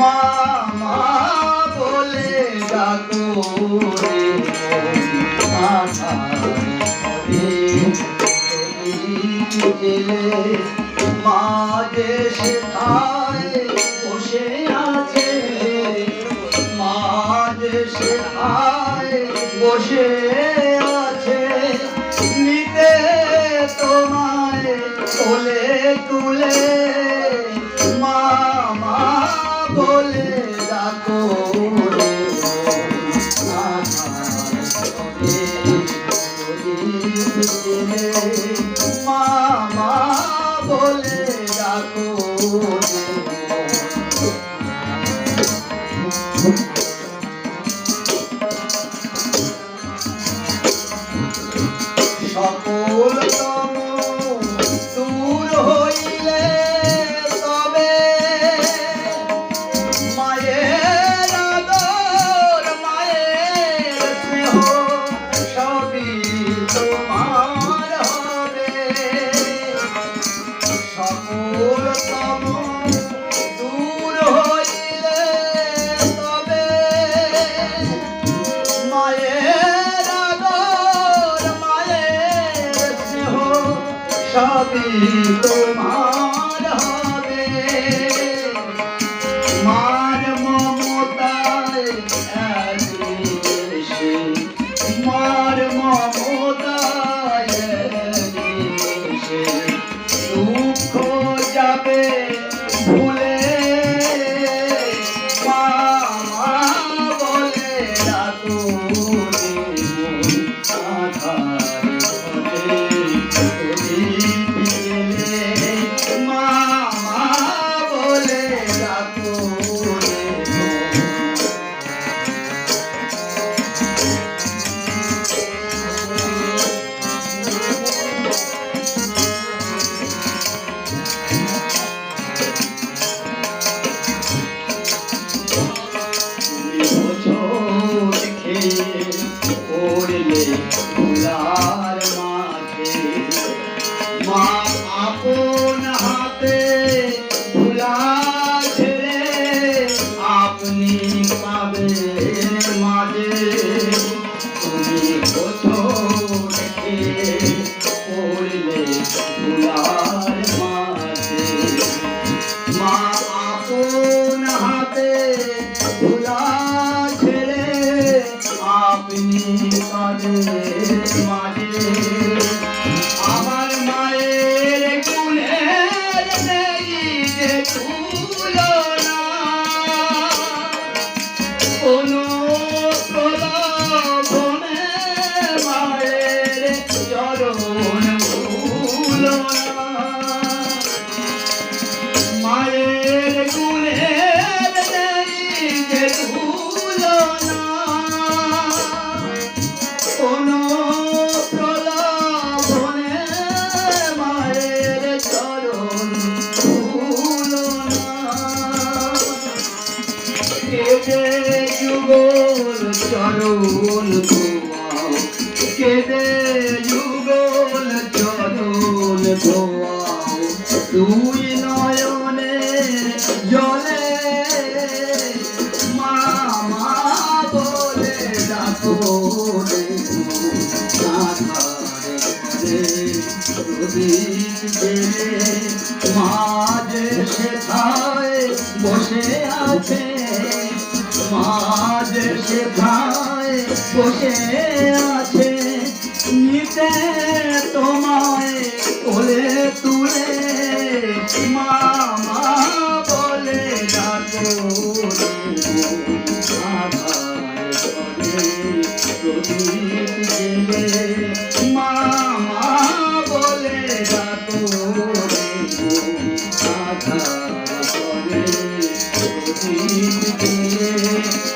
মামা বলে ডাকো রে মা যে সেথায় বসে আছে, মা যে সেথায় বসে আছে, নিতে তোমায় কোলে তুলে মামা বলে ডাকো রে মামা বলে ডাকো সকল তম দূর হইলে তবে মায়ের আদর মায়ের স্নেহ সবই তোমার হবে। সকল তম দূর হইলে তবে মায়ের আদর মায়ের স্নেহ সবই তোমার হবে। মার মমতায় এসে, মার মমতায় এসে দুঃখ যাবে ভুলে মামা বলে ডাকো রে আধার মামা বলে ডাকো রে। পড়লে ফুলার মাঝে মা আপন হাতে ফুলা ছেড়ে আপনি পাবেন মাঝে। তুমি কোথাও রেখে পড়লে ফুলার মাঝে মা আপন হাতে ফুলা ছেড়ে আপনি কাঁধের মাঝে। আমার মায়ের গুণের নেই যে তুলনা, কোনো প্রলোভনে মায়ের চরণ ভুলো না। মায়ের গুণের নেই যে তুলনা, কোনো প্রলোভনে মায়ের চরণ ভুলো না। কেঁদে যুগল চরণ ধোয়াও, কেঁদে যুগল চরণ ধোয়াও, দুই নয়নের জলে মামা বলে ডাকো রে প্রদীপ জেলে মা যে সেথায় বসে আছে, মা যে সেথায় বসে আছে, নিতে তোমায় কোলে তুলে মামা বলে ডাকো রে আধার প্রদীপ জেলে মামা বলে ডাকো রে আধার প্রদীপ জেলে।